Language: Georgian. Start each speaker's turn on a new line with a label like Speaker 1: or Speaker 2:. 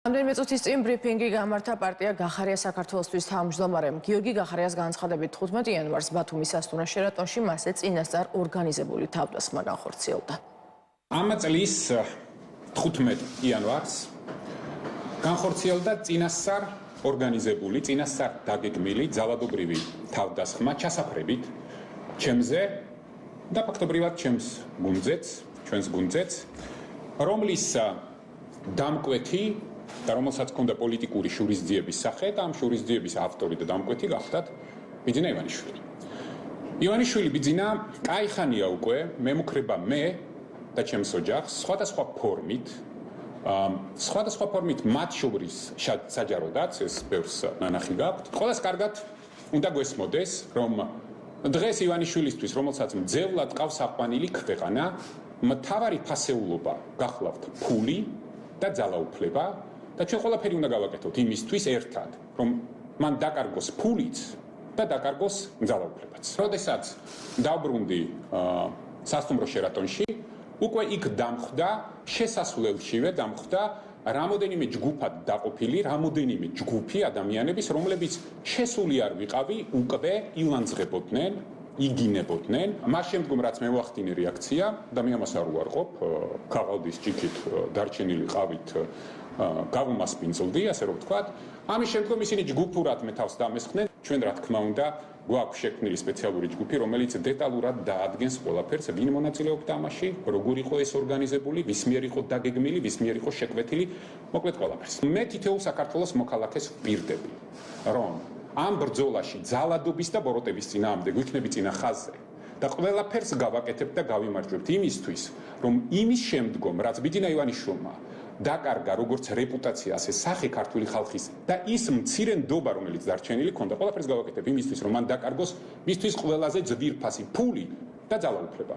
Speaker 1: რამდენიმე წუთის წინ ბრიფინგი გამართა პარტია გახარია საქართველოსთვის თავმჯდომარემ გიორგი გახარიას განცხადებით 15 იანვარს ბათუმის ასტურა შერატონში მასზე წინასწარ ორგანიზებული თავდასხმა განხორციელდა.
Speaker 2: ამ წლის 15 იანვარს განხორციელდა წინასწარ ორგანიზებული, წინასწარ დაგეგმილი ძალადობრივი თავდასხმა ჩასაფრებით ჩემზე და ფაქტობრივად ჩემს გუნდზეც, ჩვენს გუნდზეც, რომლის დამკვეთი და რომელსაც ჰქონდა პოლიტიკური შურისძიების სახე და ამ შურისძიების ავტორი და დამკვეთი გახდათ ბიძინა ივანიშვილი. ივანიშვილი ბიძინა კაიხანია უკვე მემუქრება მე და ჩემს ოჯახს სხვადასხვა ფორმით მათ შორის საჯაროდაც ეს ბევრს ნანახი გაქვთ. ყველას კარგად უნდა გვესმოდეს, რომ დღეს ივანიშვილისთვის, რომელსაც მძევლად ყავს აყვანილი ქვეყანა, მთავარი ფასეულობა გახლავთ ფული და ძალაუფლება და ჩვენ ყველაფერი უნდა გავაკეთოთ იმისთვის ერთად, რომ მან დაკარგოს ფულიც და დაკარგოს ძალაუფლებაც. როდესაც დავბრუნდი სასტუმრო შერატონში, უკვე იქ დამხვდა შესასვლელშივე დამხვდა რამოდენიმე ჯგუფად დაყოფილი, რამოდენიმე ჯგუფი ადამიანების, რომლებიც შესული არ ვიყავი, უკვე ილანძღებოდნენ, იგინებოდნენ. მას შემდგომ რაც მე ვახდინე რეაქცია და მე ამას არ უარყოფ, ქაღალდის ჭიქით დარჩენილი ყავით გავუმასპინძლდი, ასე რომ ვთქვათ. ამის შემდგომ ისინი ჯგუფურად მე თავს დამესხდნენ. ჩვენ რა თქმა უნდა გვაქვს შექმნილი სპეციალური ჯგუფი, რომელიც დეტალურად დაადგენს ყველაფერს, ვინ მონაწილეობდა ამაში, როგორ იყო ეს ორგანიზებული, ვის მიერ იყო დაგეგმილი, ვის მიერ იყო შეკვეთილი, მოკლედ ყველაფერს. მე თითოეულ საქართველოს მოქალაქეს ვპირდები, რომ ამ ბრძოლაში ძალადობის და ბოროტების წინააღმდეგ ვიქნები წინა ხაზზე და ყველაფერს გავაკეთებ და გავიმარჯვებთ იმისთვის, რომ იმის შემდგომ, რაც ბიძინა ივანიშვილმა დაკარგა როგორც რეპუტაცია, ასე სახე ქართული ხალხის და ის მცირე ნდობა, რომელიც დარჩენილი ქონდა, ყველაფერს გავაკეთებ იმისთვის, რომ მან დაკარგოს მისთვის ყველაზე ძვირფასი ფული და ძალაუფლება.